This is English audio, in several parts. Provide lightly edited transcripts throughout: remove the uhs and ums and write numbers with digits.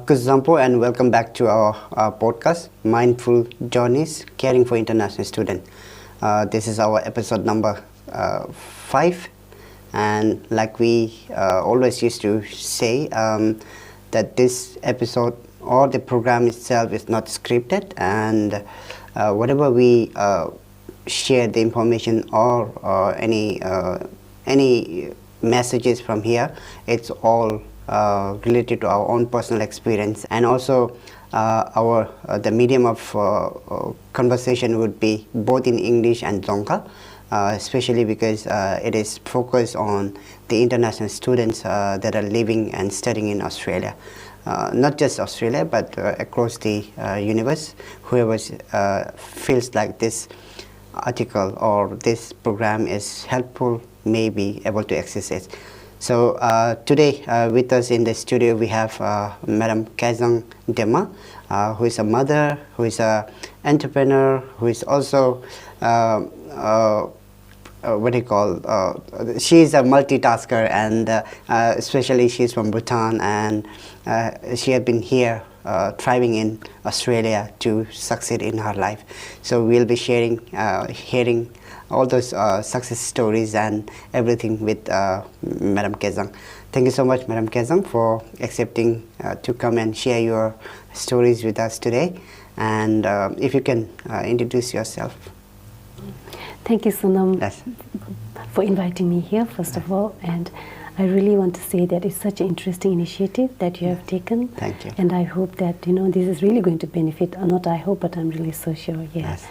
Kuzampo, and welcome back to our podcast, Mindful Journeys, Caring for International Students. This is our episode number 5, and like we always used to say, that this episode or the program itself is not scripted, and whatever we share the information or any messages from here, it's all related to our own personal experience, and also the medium of conversation would be both in English and Dzongkha, especially because it is focused on the international students that are living and studying in Australia. Not just Australia, but across the universe. Whoever feels like this article or this program is helpful may be able to access it. So today with us in the studio we have Madam Kang Dema, who is a mother, who is an entrepreneur, who is also what do you call, she is a multitasker, and especially she is from Bhutan, and she has been here thriving in Australia to succeed in her life. So we'll be sharing, hearing all those success stories and everything with Madam Kang. Thank you so much, Madam Kang, for accepting to come and share your stories with us today. And if you can introduce yourself. Thank you, Sonam, Yes. for inviting me here, first of all. And I really want to say that it's such an interesting initiative that you have taken. Thank you. And I hope that, this is really going to benefit, not I hope, but I'm really so sure, Yes.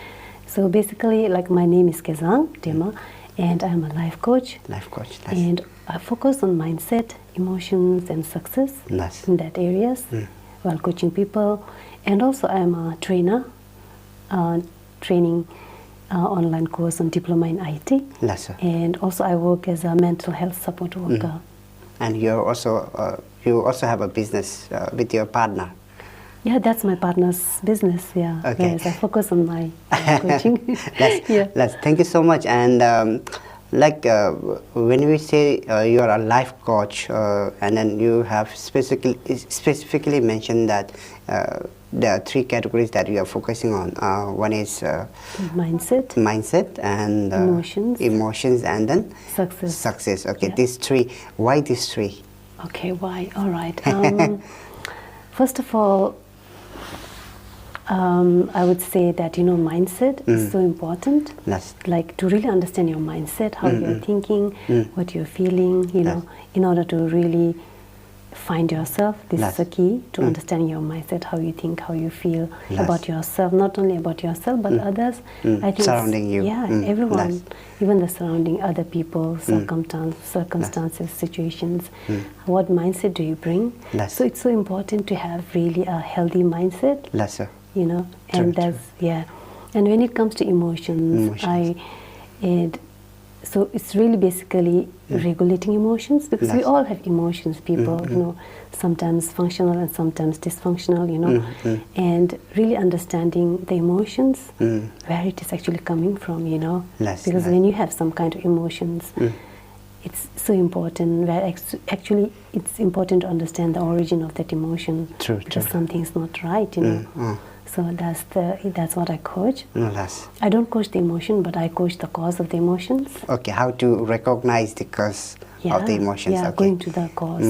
So basically, like, my name is Kang Dema, and I'm a life coach. Life coach. Nice. And I focus on mindset, emotions, and success Nice. in that areas while coaching people. And also I'm a trainer, training online course on diploma in IT. Nice. And also I work as a mental health support worker. And you also have a business with your partner. Yeah, that's my partner's business. Yeah, Okay. whereas I focus on my coaching. Thank you so much. And when we say you are a life coach, and then you have specifically mentioned that there are 3 categories that you are focusing on. One is mindset, and emotions, and then success. Okay, Yeah. These 3. Why these 3? Okay, why? All right. First of all, I would say that mindset is so important. Yes. Like, to really understand your mindset, how you're thinking, what you're feeling, Yes. in order to really find yourself. This Yes. is the key to understanding your mindset, how you think, how you feel Yes. about yourself, not only about yourself, but others. I think Surrounding you. Yeah, everyone, Yes. even the surrounding, other people, circumstances, situations. What mindset do you bring? Yes. So it's so important to have really a healthy mindset. Lesser. And True, that's and when it comes to emotions. So it's really basically regulating emotions, because we all have emotions, people, sometimes functional and sometimes dysfunctional, and really understanding the emotions, where it is actually coming from, because when you have some kind of emotions, it's so important, where actually it's important to understand the origin of that emotion. Because something's not right, So that's what I coach. I don't coach the emotion, but I coach the cause of the emotions. Okay, how to recognize the cause of the emotions. Yeah, okay. going to the cause,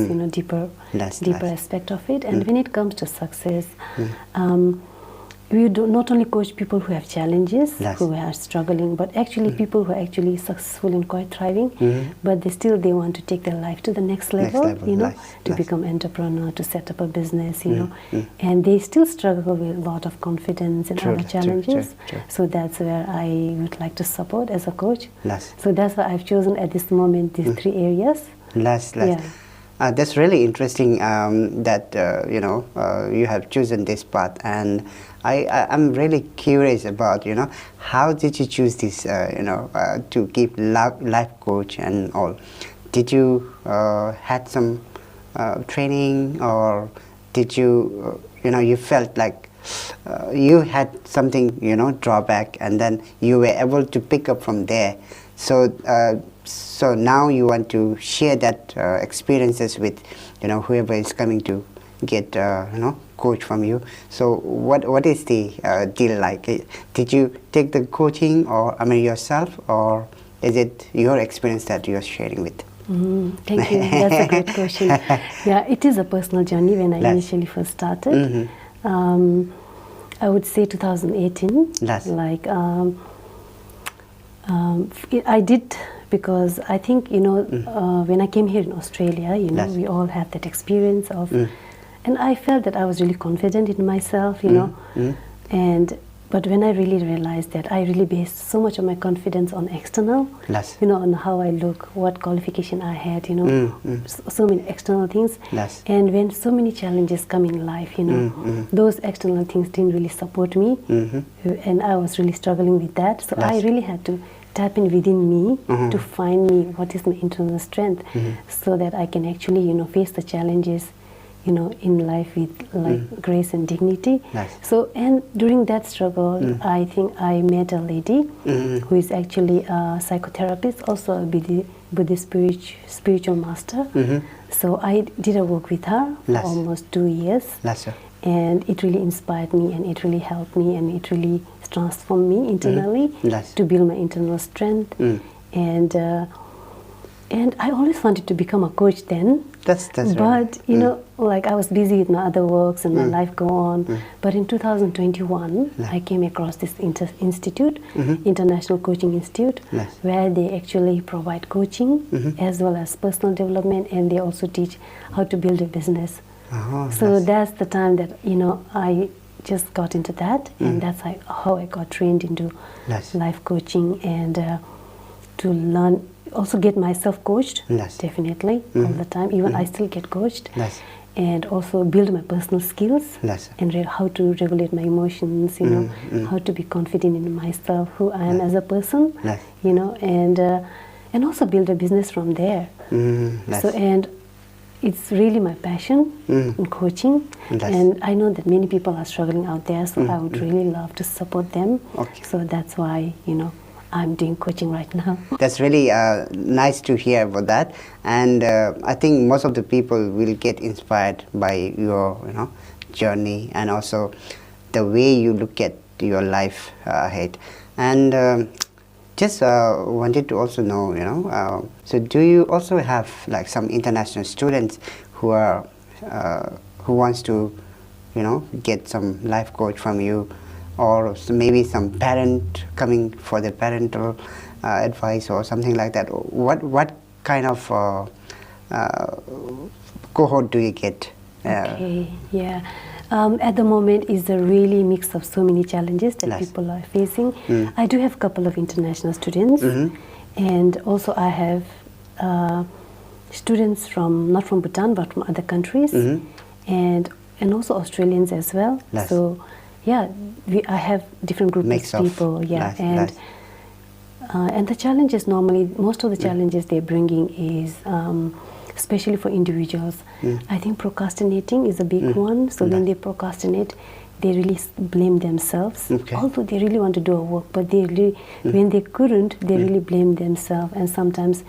deeper aspect of it. And when it comes to success, we do not only coach people who have challenges, who are struggling, but actually people who are actually successful and quite thriving, but they want to take their life to the next level, to become entrepreneur, to set up a business, and they still struggle with a lot of confidence and other challenges. True. So that's where I would like to support as a coach. Yes. So that's why I've chosen at this moment these 3 areas. Yeah. That's really interesting that you have chosen this path, and I'm really curious about how did you choose this to keep life coach and all. Did you had some training, or did you you felt like you had something drawback, and then you were able to pick up from there? So now you want to share that experiences with whoever is coming to get coach from you. So what is the deal like? Did you take the coaching, or yourself, or is it your experience that you are sharing with? Thank you. That's a great question. Yeah, it is a personal journey. When I initially first started, I would say 2018. Like I did, because I think when I came here in Australia, we all have that experience of, and I felt that I was really confident in myself, and. But when I really realized that I really based so much of my confidence on external, on how I look, what qualification I had, so many external things. And when so many challenges come in life, those external things didn't really support me, and I was really struggling with that. So I really had to tap in within me to find me what is my internal strength, so that I can actually, face the challenges in life with grace and dignity. So, and during that struggle, I think I met a lady who is actually a psychotherapist, also a Buddhist spiritual master. So I did a work with her for almost 2 years, and it really inspired me, and it really helped me, and it really transformed me internally to build my internal strength. And I always wanted to become a coach then. That's but like I was busy with my other works and my life go on. But in 2021, I came across this institute, International Coaching Institute, where they actually provide coaching as well as personal development, and they also teach how to build a business. So that's the time that I just got into that, and that's how I got trained into life coaching, and to learn. Also get myself coached, definitely, all the time. Even I still get coached. And also build my personal skills, and how to regulate my emotions, how to be confident in myself, who I am as a person, and also build a business from there. So, and it's really my passion in coaching, and I know that many people are struggling out there, so I would really love to support them. So that's why, I'm doing coaching right now. That's really nice to hear about that, and I think most of the people will get inspired by your journey, and also the way you look at your life ahead. And just wanted to also know, so do you also have like some international students who are who wants to get some life coach from you? Or maybe some parent coming for the parental advice or something like that. What kind of cohort do you get? Okay, yeah. At the moment, it's a really mix of so many challenges that people are facing. I do have a couple of international students, and also I have students not from Bhutan but from other countries, and also Australians as well. So. Yeah, I have different groups of people. And the challenges normally, most of the challenges they're bringing is, especially for individuals, I think procrastinating is a big one. So when they procrastinate, they really blame themselves. Although they really want to do a work, but they really, when they couldn't, they really blame themselves. And sometimes,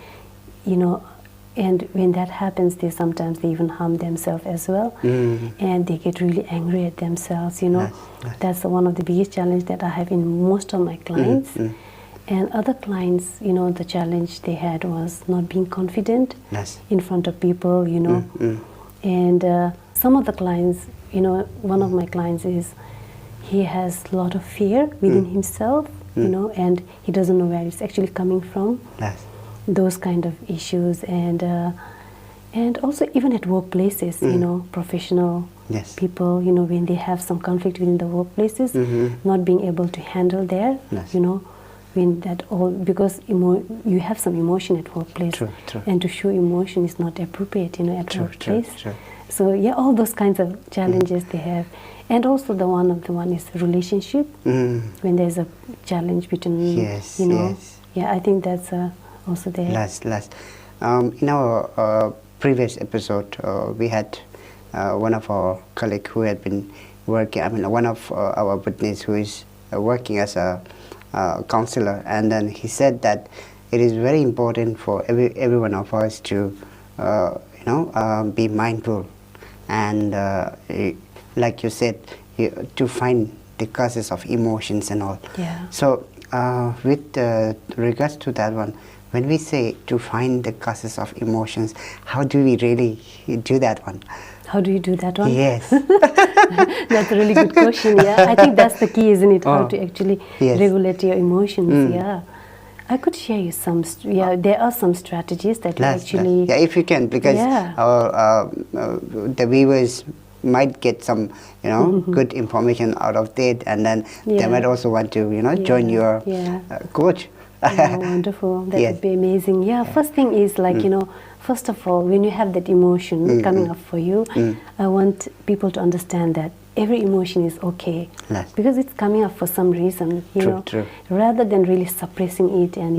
and when that happens, sometimes they even harm themselves as well, and they get really angry at themselves. That's one of the biggest challenges that I have in most of my clients. And other clients, the challenge they had was not being confident in front of people. And some of the clients, one of my clients he has a lot of fear within himself, and he doesn't know where it's actually coming from. Those kind of issues, and also even at workplaces, professional people, when they have some conflict within the workplaces, not being able to handle there, when that all, because you have some emotion at workplace, and to show emotion is not appropriate, at workplace. So yeah, all those kinds of challenges they have, and also the one is relationship, when there's a challenge between, yeah, I think that's also there. In our previous episode, we had one of our colleagues who had been working, one of our Buddhists who is working as a counselor, and then he said that it is very important for every one of us to be mindful and like you said, to find the causes of emotions and all. Yeah. So with regards to that one, when we say to find the causes of emotions, how do we really do that one? How do you do that one? Yes. That's a really good question. Yeah, I think that's the key, isn't it? How Oh, to actually yes. regulate your emotions. Yeah, I could share you some. There are some strategies that you actually. Yeah, if you can, because Yeah. the viewers might get some, good information out of that, and then they Yeah. might also want to, join your coach. Oh, wonderful. That Yes. would be amazing. Yeah, first thing is like, first of all, when you have that emotion coming up for you, I want people to understand that every emotion is okay. Yes. Because it's coming up for some reason, True. rather than really suppressing it and,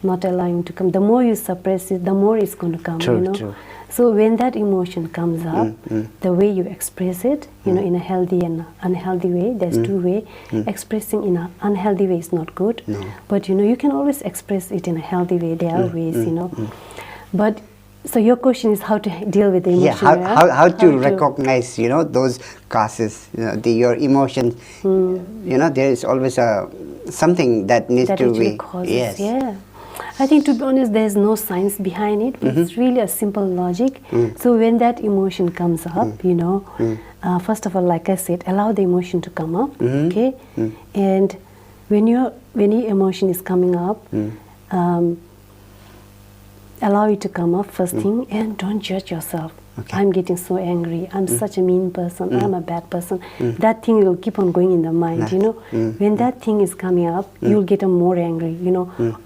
not allowing it to come. The more you suppress it, the more it's going to come, True. So when that emotion comes up, the way you express it, in a healthy and unhealthy way, there's two ways. Expressing in an unhealthy way is not good, but you can always express it in a healthy way. There are ways, But so your question is how to deal with the emotion. Yeah, how to recognize, those causes, your emotions. There is always something that needs that to actually be. causes. Yes. Yeah. I think, to be honest, there's no science behind it. It's really a simple logic. So when that emotion comes up, first of all, like I said, allow the emotion to come up, okay? And when your emotion is coming up, allow it to come up first thing, and don't judge yourself. Okay. I'm getting so angry. I'm such a mean person. I'm a bad person. That thing will keep on going in the mind, When that thing is coming up, you'll get more angry,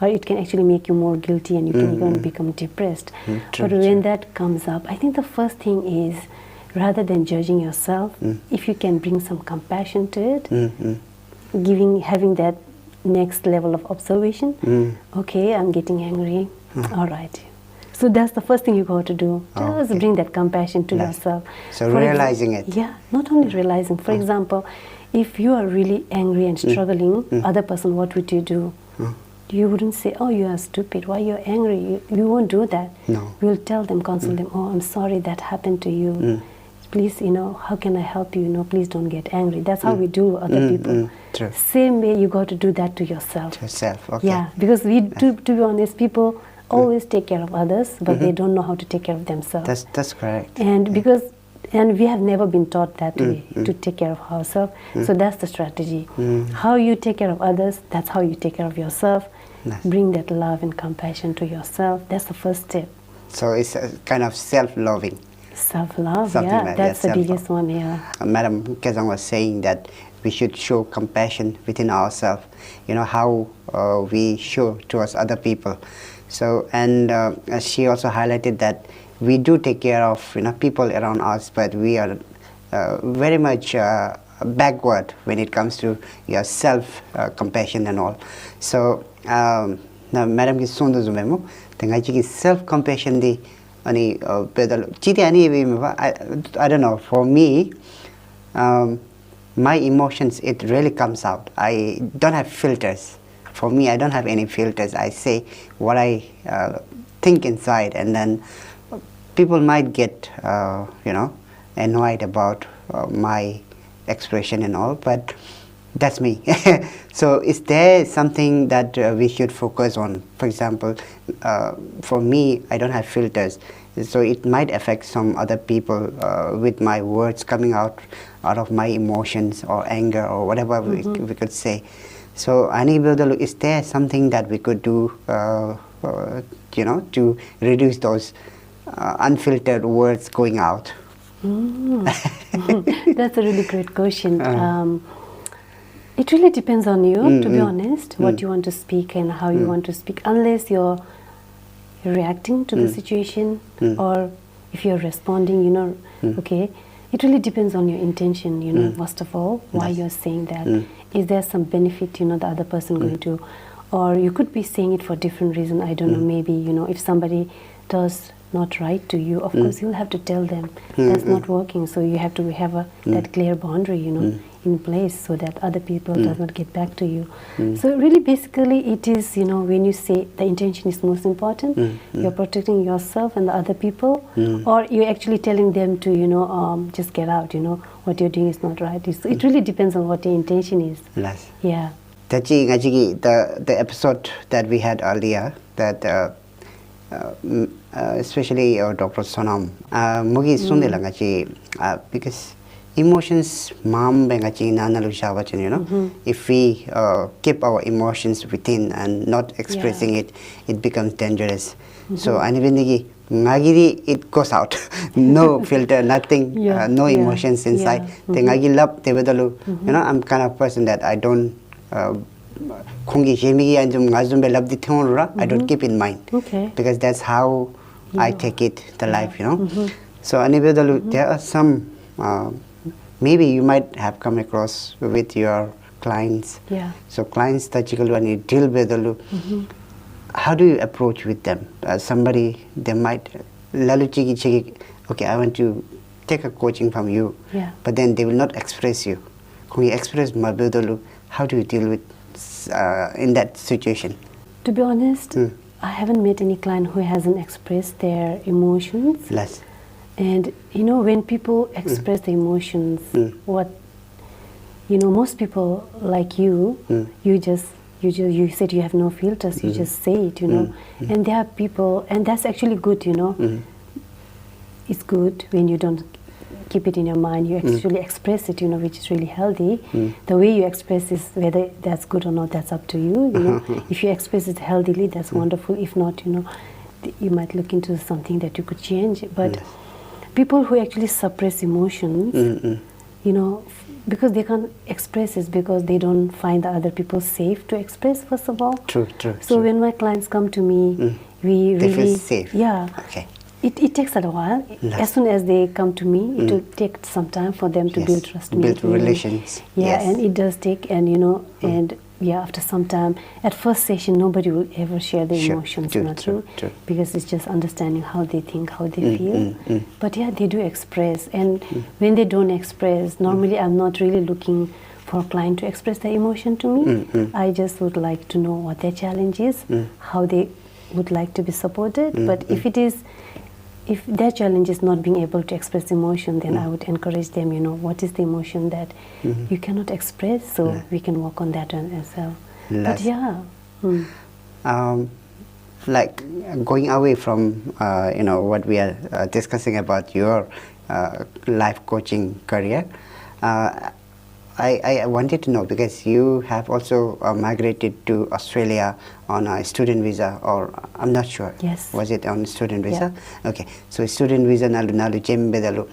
or it can actually make you more guilty, and you can even become depressed. But when that comes up, I think the first thing is, rather than judging yourself, if you can bring some compassion to it, having that next level of observation. Okay, I'm getting angry. All right. So that's the first thing you got to do. Just bring that compassion to yourself. So realizing it. Yeah, not only realizing. For example, if you are really angry and struggling, other person, what would you do? You wouldn't say, "Oh, you are stupid. Why you're angry?" You won't do that. No. You'll tell them, console them. "Oh, I'm sorry that happened to you. Please, how can I help you? Please don't get angry." That's how we do other people. True. Same way, you got to do that to yourself. Yourself, okay. Yeah, because to be honest, people always take care of others, but they don't know how to take care of themselves. That's correct. And we have never been taught that way, to take care of ourselves. So that's the strategy. How you take care of others, that's how you take care of yourself. Nice. Bring that love and compassion to yourself. That's the first step. So it's a kind of self-loving. Self-love, Something yeah, like that's that, the biggest one, yeah. Madam Kazang was saying that we should show compassion within ourselves, how we show towards other people. So, and she also highlighted that we do take care of people around us, but we are very much backward when it comes to your self compassion and all. So, now Madam ki sondo zumemo, tengai chi self compassion di ani pedal chiti ani I don't know, for me my emotions, it really comes out. I don't have filters. For me, I don't have any filters. I say what I think inside, and then people might get annoyed about my expression and all, but that's me. So is there something that we should focus on? For example, for me, I don't have filters, so it might affect some other people with my words coming out of my emotions or anger or whatever we could say. So, is there something that we could do, to reduce those unfiltered words going out? That's a really great question. It really depends on you, to be honest, what you want to speak and how you want to speak. Unless you're reacting to the situation, or if you're responding, okay. It really depends on your intention, first of all, why you're saying that. Is there some benefit, the other person going to, or you could be saying it for different reason. I don't know, maybe, if somebody does not right to you, of course you'll have to tell them that's not working. So you have to have that clear boundary, in place so that other people does not get back to you. So really basically it is, when you say the intention is most important, you're protecting yourself and the other people, or you're actually telling them to, just get out, what you're doing is not right. It really depends on what your intention is. Yes. Yeah. The episode that we had earlier, that especially Dr. Sonam, mugi sunde langa chi because emotions mom benga chi nanalu shawa if we keep our emotions within and not expressing it becomes dangerous. So anibindigi ngagiri it goes out, no filter, nothing, no emotions inside. Te ngagi love te bedalu, I'm kind of person that I don't I don't keep in mind, because that's how I take it, the life, So there are some, maybe you might have come across with your clients. So clients when you deal with how do you approach with them? Somebody, they might okay, I want to take a coaching from you, but then they will not express you. How do you deal with in that situation? To be honest, I haven't met any client who hasn't expressed their emotions. And when people express their emotions, most people like you, you said you have no filters, you just say it, and there are people, and that's actually good, It's good when you don't keep it in your mind, you actually express it, which is really healthy. The way you express is, whether that's good or not, that's up to you. If you express it healthily, that's wonderful. If not, you might look into something that you could change. But people who actually suppress emotions, because they can't express it, because they don't find the other people safe to express, first of all. So when my clients come to me, we really feel safe. It takes a while. As soon as they come to me, it will take some time for them to build trust. Build relations. And it does take, and and after some time, at first session, nobody will ever share their emotions, true. Because it's just understanding how they think, how they feel. But they do express, and when they don't express, normally I'm not really looking for a client to express their emotion to me. I just would like to know what their challenge is, how they would like to be supported. But if their challenge is not being able to express emotion, then I would encourage them, what is the emotion that you cannot express, so we can work on that one as well. But like going away from what we are discussing about your life coaching career, I wanted to know, because you have also migrated to Australia on a student visa, or I'm not sure. Was it on student visa? Okay, so student visa nalu jembedalu.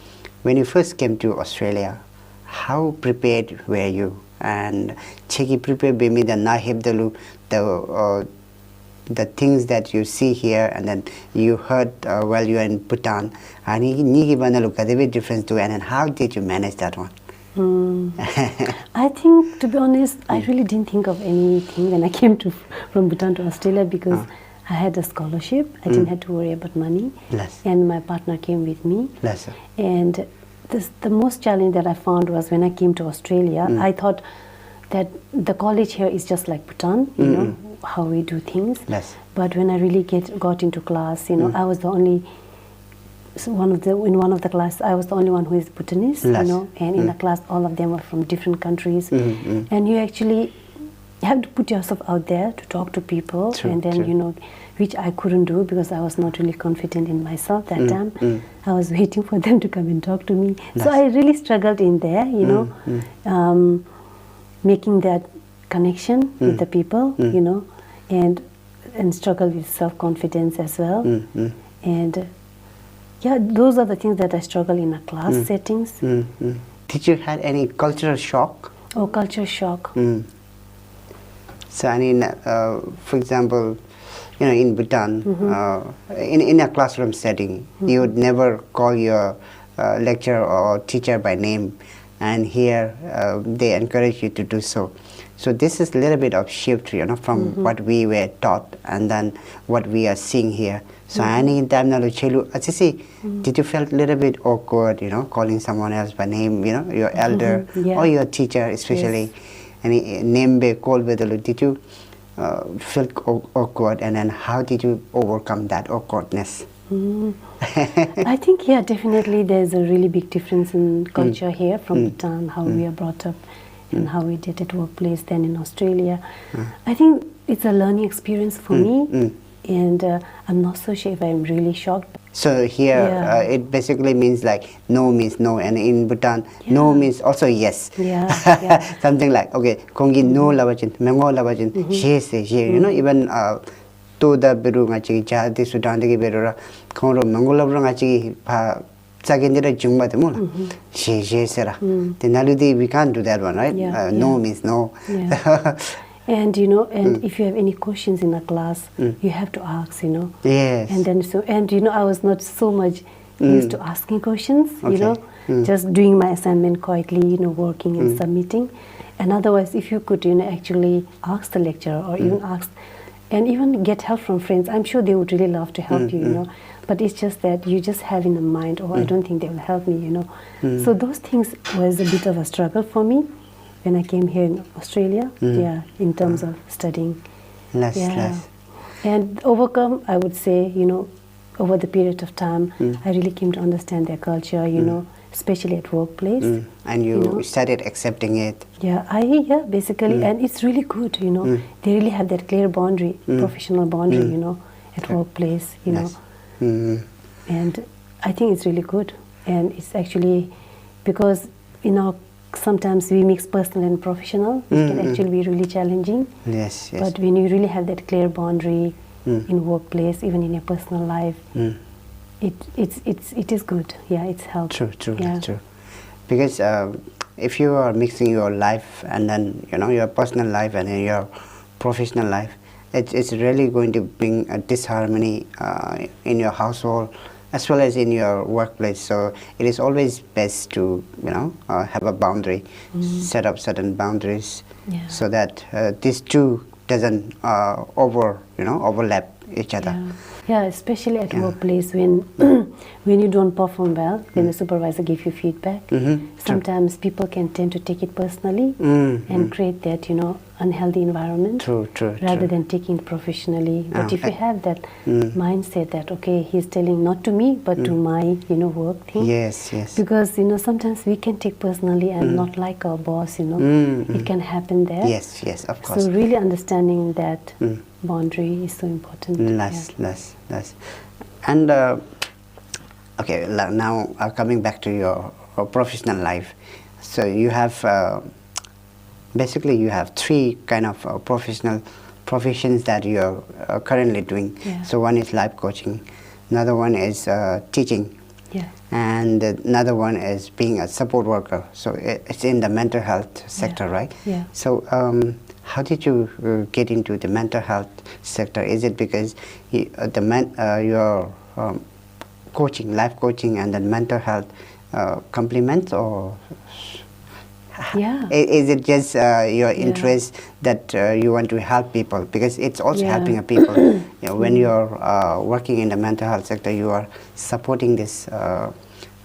When you first came to Australia, how prepared were you? And cheki prepare be me the na hebdalu the things that you see here and then you heard while you are in Bhutan, and nigi banalu kadebe difference to, and then how did you manage that one? I think, to be honest, I really didn't think of anything when I came from Bhutan to Australia, because I had a scholarship. I didn't have to worry about money, and my partner came with me. And the most challenge that I found was when I came to Australia. I thought that the college here is just like Bhutan, how we do things. But when I really got into class, I was the only in one of the class, I was the only one who is Bhutanese, and in the class, all of them were from different countries. And you actually have to put yourself out there to talk to people, and then, which I couldn't do because I was not really confident in myself that time. I was waiting for them to come and talk to me. So I really struggled in there, making that connection with the people, and struggle with self-confidence as well. And those are the things that I struggle in a class settings. Did you had any cultural shock? Oh, culture shock. So, I mean, for example, in Bhutan, in a classroom setting, you would never call your lecturer or teacher by name, and here they encourage you to do so. So this is a little bit of shift, from what we were taught and then what we are seeing here. So any time na chelu, did you felt a little bit awkward, calling someone else by name, your elder or your teacher especially, any name be called with did you feel awkward, and then how did you overcome that awkwardness? I think, definitely there's a really big difference in culture here from Bhutan, how we are brought up and how we did at workplace than in Australia. I think it's a learning experience for me, and I'm not so sure if I'm really shocked. So here it basically means like no means no, and in Bhutan no means also yes. Something like, okay, kongi no labajin, mengo labajin, yes, even to the beru ngachi jadi Sudan de berura kongro mengola ngachi pa sagendira jumba de mula she sera tenaludi we can't do that one, right? No means no. And if you have any questions in a class, you have to ask, Yes. And then I was not so much used to asking questions, just doing my assignment quietly, working and submitting. And otherwise, if you could, actually ask the lecturer or even ask, and even get help from friends, I'm sure they would really love to help you, But it's just that you just have in the mind, I don't think they will help me, So those things was a bit of a struggle for me when I came here in Australia, in terms of studying. Less. And overcome, I would say, over the period of time, I really came to understand their culture, especially at workplace. And you started accepting it. Basically, and it's really good, They really have that clear boundary, professional boundary, at workplace, And I think it's really good. And it's actually because, sometimes we mix personal and professional, which can actually be really challenging. Yes. But when you really have that clear boundary in workplace, even in your personal life, it is good. It's helpful. True. Because if you are mixing your life and then your personal life and then your professional life, it's really going to bring a disharmony in your household as well as in your workplace. So it is always best to have a boundary, set up certain boundaries, so that these two doesn't overlap each other. Especially at workplace when when you don't perform well, when the supervisor gives you feedback, sometimes people can tend to take it personally and create that unhealthy environment rather than taking it professionally. But if you have that mindset that he's telling not to me but to my work thing, because sometimes we can take personally and not like our boss, it can happen there. Yes, of course. So really understanding that boundary is so important. Less. And okay, now coming back to your professional life, so you have basically you have three kind of professions that you are currently doing. So one is life coaching, another one is teaching, and another one is being a support worker. So it's in the mental health sector, right? So how did you get into the mental health sector? Is it because your coaching, life coaching, and then mental health complements, or is it just your interest that you want to help people? Because it's also helping people. When you're working in the mental health sector, you are supporting these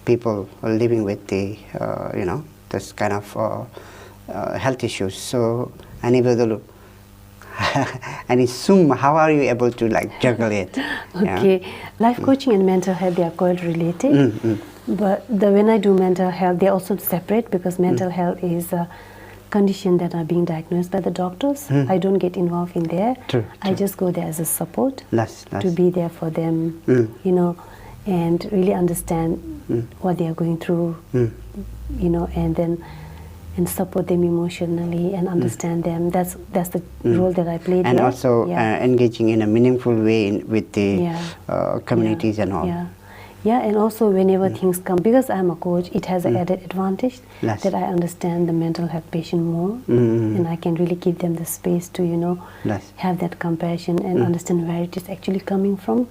people living with the this kind of health issues. So and how are you able to juggle it? Life coaching and mental health, they are quite related. But when I do mental health, they're also separate, because mental health is a condition that are being diagnosed by the doctors. I don't get involved in there. I just go there as a support to be there for them, and really understand what they are going through, and support them emotionally and understand them. That's the role that I play there. And also engaging in a meaningful way with the communities and all. Yeah, and also whenever things come, because I'm a coach, it has an added advantage Yes. that I understand the mental health patient more, Mm. and I can really give them the space to, Yes. have that compassion and understand where it is actually coming from.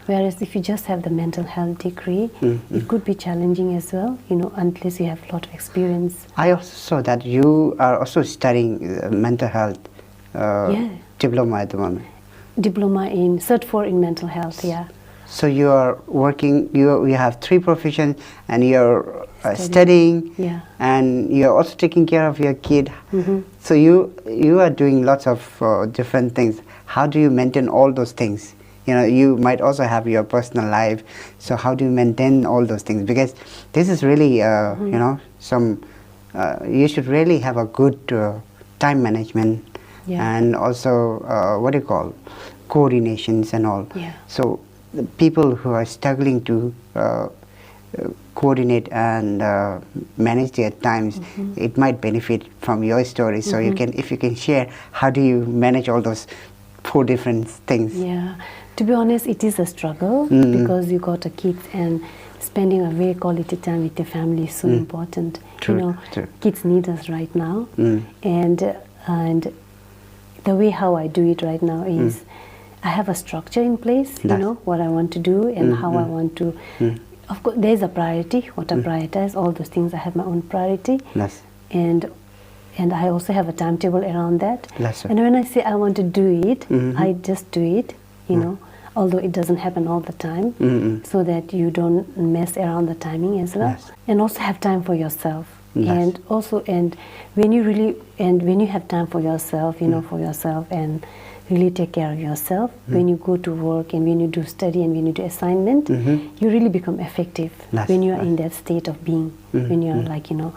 Whereas if you just have the mental health degree, it could be challenging as well, unless you have a lot of experience. I also saw that you are also studying mental health Yeah. diploma at the moment. Diploma in Cert 4 in mental health, yeah. So you are working, you have 3 professions and you're Studying. studying, Yeah. and you're also taking care of your kid. So you are doing lots of different things. How do you maintain all those things? You might also have your personal life. So how do you maintain all those things? Because this is really, you should really have a good time management. Yeah. And also, what do you call, coordinations and all. Yeah. So the people who are struggling to coordinate and manage their times, it might benefit from your story. So if you can share, how do you manage all those 4 different things? Yeah, to be honest, it is a struggle because you got a kids, and spending a very quality time with the family is so important. True. Kids need us right now, and the way how I do it right now is I have a structure in place. What I want to do and how I want to. Of course, there's a priority. What I prioritize, all those things. I have my own priority, Yes. and I also have a timetable around that. Yes, And when I say I want to do it, I just do it, although it doesn't happen all the time, so that you don't mess around the timing as well. Yes. And also have time for yourself. Yes. And when you have time for yourself, and really take care of yourself, when you go to work and when you do study and when you do assignment, you really become effective Yes. when you are in that state of being, when you are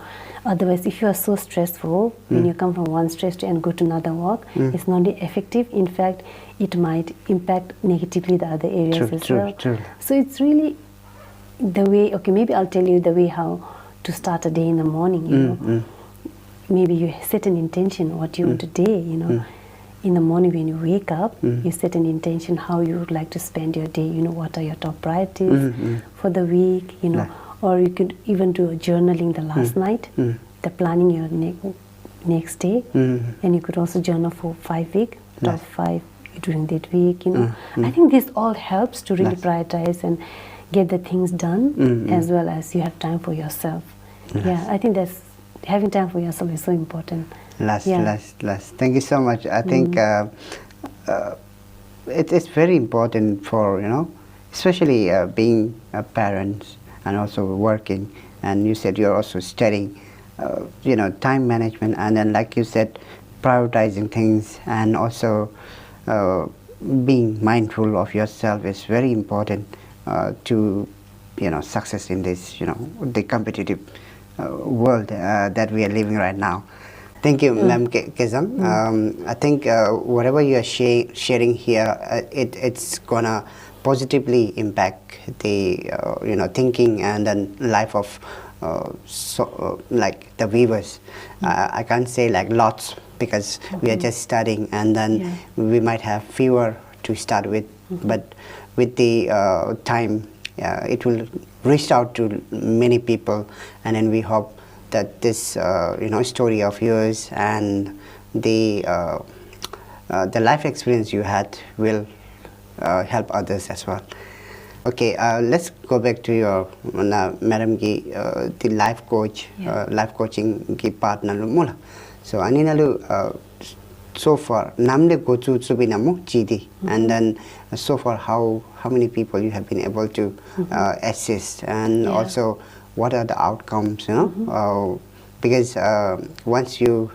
otherwise if you are so stressful, when you come from one stress and go to another work, it's not effective. In fact, it might impact negatively the other areas as well. True. So it's really the way, maybe I'll tell you the way how to start a day in the morning, maybe you set an intention what you want today, in the morning when you wake up, you set an intention how you would like to spend your day, what are your top priorities for the week, or you could even do a journaling the last night, the planning your next day, and you could also journal for 5 weeks, top 5 during that week, I think this all helps to really prioritize and get the things done, as well as you have time for yourself. Yeah, I think that's having time for yourself is so important. Last. Thank you so much. I think it's very important for, especially being a parent and also working. And you said you're also studying, time management, and then like you said, prioritizing things, and also being mindful of yourself is very important to, success in this, the competitive world that we are living right now. Thank you, Ma'am Kezam. I think whatever you are sharing here, it's gonna positively impact the thinking and then life of like the viewers. I can't say like lots, because we are just studying, and then we might have fewer to start with, but with the time, it will reach out to many people, and then we hope that this story of yours and the life experience you had will help others as well. Okay, let's go back to your Madam Gi, the life coach, life coaching Gi partner mula. So Aninalu, so far namde gochu subinamu chidi, and then so far how many people you have been able to assist, and also what are the outcomes, because once you,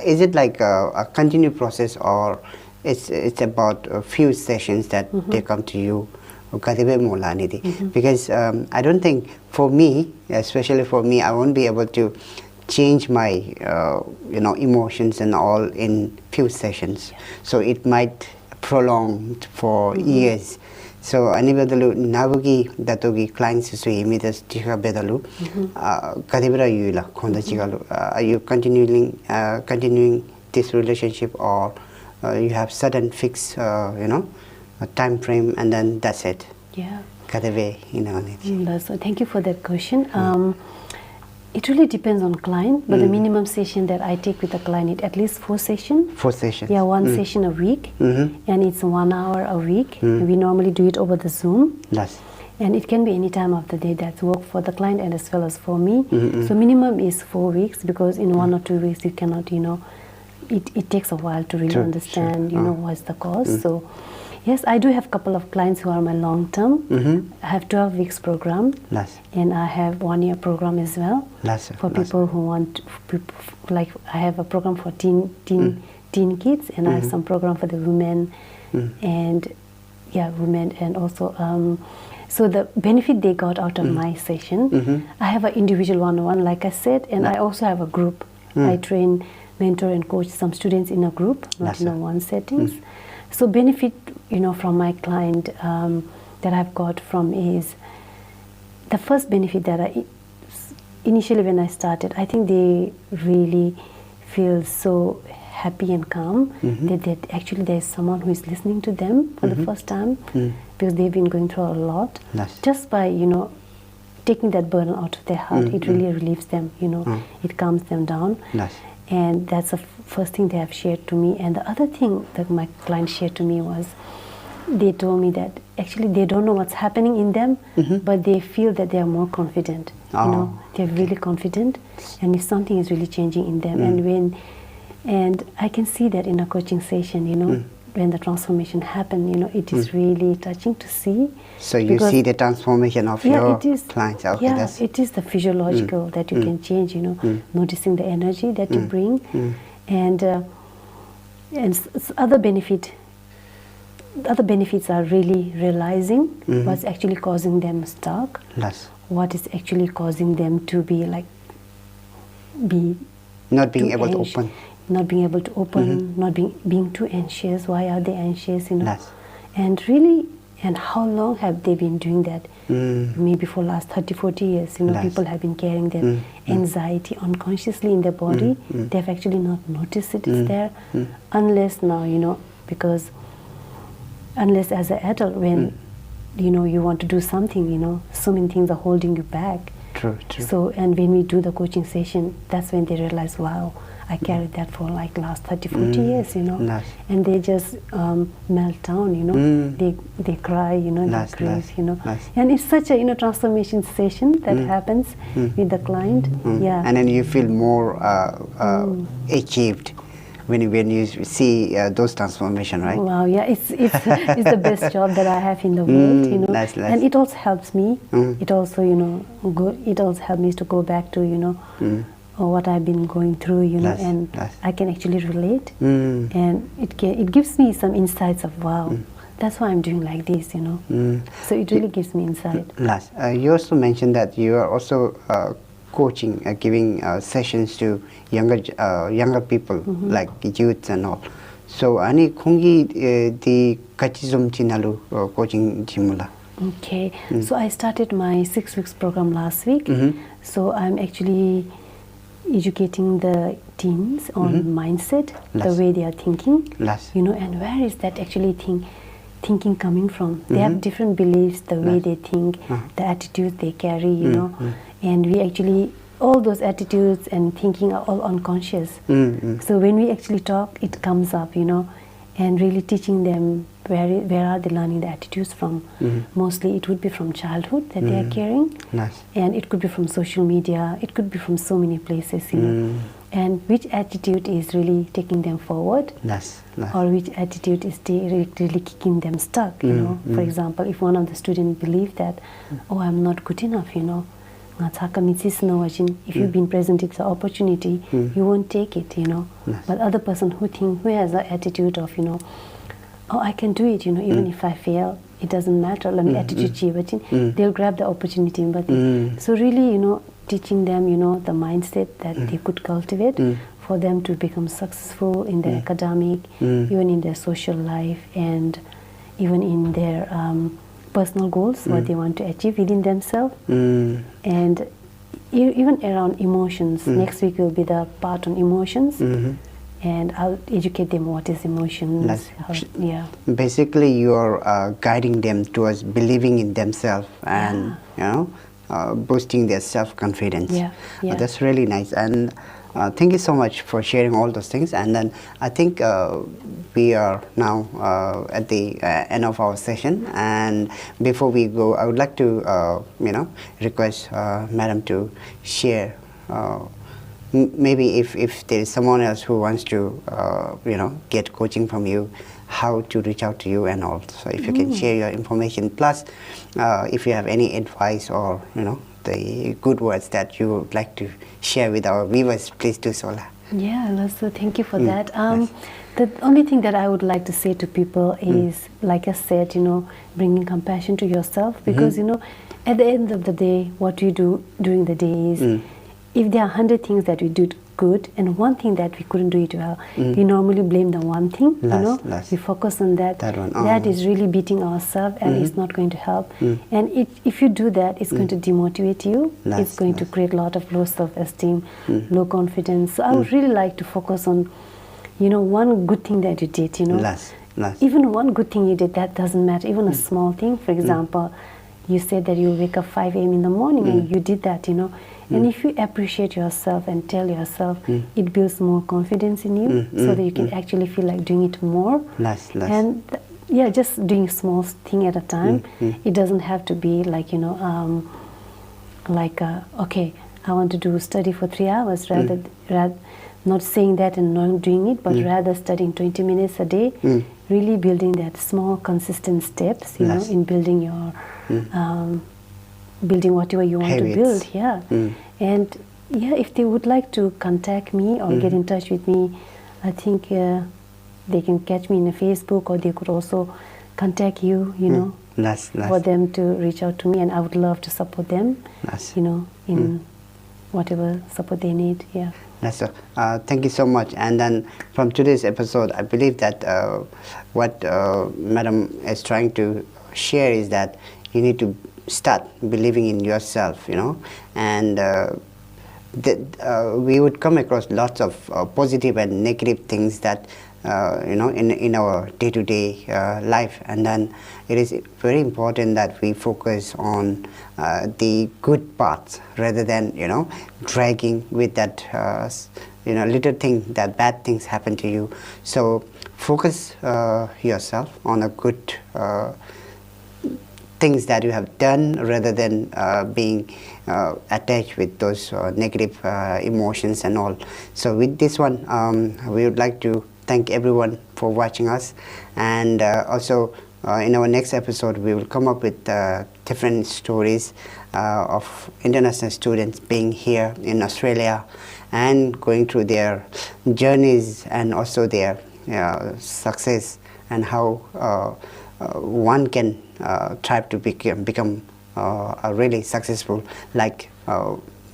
is it like a continued process, or it's about a few sessions that they come to you? Because I don't think, for me, especially for me, I won't be able to change my emotions and all in few sessions. So it might prolong for years. So ani bedalu nabugi datogi clients su imitas tika bedalu kadibra yuila konda chigalu. Are you continuing this relationship, or you have certain fixed a time frame and then that's it? Yeah. cultivate knowledge? So thank you for that question. It really depends on client, but the minimum session that I take with a client is at least 4 sessions. 4 sessions? Yeah, 1 session a week, and it's 1 hour a week. We normally do it over the Zoom. Yes. And it can be any time of the day that's work for the client and as well as for me. So minimum is 4 weeks, because in 1 or 2 weeks you cannot, it takes a while to really understand, what's the cause. So yes, I do have a couple of clients who are my long term. I have 12 weeks program, and I have 1 year program as well for people who want, like I have a program for teen kids, and I have some program for the women, and women, and also so the benefit they got out of my session, I have an individual one-on-one, like I said, and I also have a group. I train, mentor, and coach some students in a group, not in a one settings. So benefit, from my client that I've got from is, the first benefit that initially when I started, I think they really feel so happy and calm that actually there's someone who is listening to them for the first time, because they've been going through a lot. Just by, taking that burden out of their heart, it really relieves them, it calms them down. And that's the first thing they have shared to me. And the other thing that my client shared to me was, they told me that actually they don't know what's happening in them, but they feel that they are more confident. They're really confident, and if something is really changing in them. And I can see that in a coaching session, when the transformation happened, it is really touching to see. So you see the transformation of your clients. Okay, yeah, it is the physiological that you can change, noticing the energy that you bring. And other benefits are really realizing what's actually causing them stuck, what is actually causing them to be not being able to open. Not being able to open, not being too anxious. Why are they anxious, And really, and how long have they been doing that? Maybe for last 30-40 years, people have been carrying their anxiety unconsciously in their body. They've actually not noticed it's there, unless now, because unless as an adult, when you want to do something, so many things are holding you back. True. So, and when we do the coaching session, that's when they realize, wow, I carried that for like last 30-40 years, and they just melt down, they cry, they grieve, and it's such a transformation session that happens with the client. And then you feel more achieved when you see those transformation, right? Wow, yeah, it's the best job that I have in the world, and it also helps me. It also it also helps me to go back to what I've been going through, and I can actually relate, and it gives me some insights of, wow, that's why I'm doing like this, So it really gives me insight. You also mentioned that you are also coaching, giving sessions to younger people, like youths and all. So ani kongi di kachizum chinalu coaching chimula. Okay, so I started my 6 weeks program last week. So I'm actually educating the teens on mindset, the way they are thinking, and where is that actually thinking coming from. They have different beliefs, the way they think, the attitudes they carry, and we actually, all those attitudes and thinking are all unconscious. So when we actually talk, it comes up, and really teaching them where are they learning the attitudes from. Mostly it would be from childhood that they are carrying, and it could be from social media, it could be from so many places, and which attitude is really taking them forward, or which attitude is really keeping them stuck. For example, if one of the students believe that, oh, I'm not good enough, if you've been presented the opportunity, you won't take it, But other person who has the attitude of, oh, I can do it, even if I fail, it doesn't matter. Let me attitude, they'll grab the opportunity. But so really, teaching them, the mindset that they could cultivate for them to become successful in their academic, even in their social life, and even in their personal goals, what they want to achieve within themselves, and even around emotions. Next week will be the part on emotions, and I'll educate them what is emotions. Yeah. Basically, you're guiding them towards believing in themselves and boosting their self-confidence. That's really nice. And thank you so much for sharing all those things. And then I think we are now at the end of our session. And before we go, I would like to request Madam to share. Maybe if there is someone else who wants to get coaching from you, how to reach out to you and all. So if you can share your information, plus if you have any advice or the good words that you would like to share with our viewers, please do so. Yeah, so thank you for that. The only thing that I would like to say to people is, like I said, bringing compassion to yourself, because at the end of the day, what you do during the day is, if there are 100 things that we do good and one thing that we couldn't do it well, we normally blame the one thing. We focus on that. That is really beating ourselves, and it's not going to help. And if you do that, it's going to demotivate you. It's going to create a lot of low self-esteem, low confidence. So I would really like to focus on, one good thing that you did. Even one good thing you did, that doesn't matter. Even a small thing. For example, you said that you wake up 5 a.m. in the morning, and you did that. And if you appreciate yourself and tell yourself, it builds more confidence in you, so that you can actually feel like doing it more. And just doing small thing at a time. It doesn't have to be like, okay, I want to do study for 3 hours, rather not saying that and not doing it, but rather studying 20 minutes a day, really building that small consistent steps, in building your building whatever you want to build. And if they would like to contact me or get in touch with me, I think they can catch me in a Facebook, or they could also contact you, for them to reach out to me, and I would love to support them, in whatever support they need. Thank you so much. And then from today's episode, I believe that what Madam is trying to share is that you need to start believing in yourself, and we would come across lots of positive and negative things that in our day-to-day life, and then it is very important that we focus on the good parts rather than dragging with that little thing that bad things happen to you. So focus yourself on a good things that you have done, rather than being attached with those negative emotions and all. So with this one, we would like to thank everyone for watching us, and also in our next episode we will come up with different stories of international students being here in Australia and going through their journeys, and also their success, and how one can try to become a really successful, like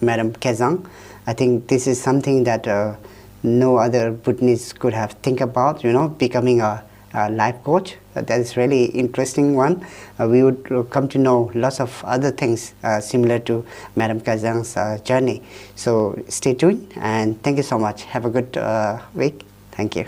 Madam Kang. I think this is something that no other Bhutanese could have think about, becoming a life coach. That is really interesting one. We would come to know lots of other things similar to Madam Kang's journey. So stay tuned, and thank you so much. Have a good week. Thank you.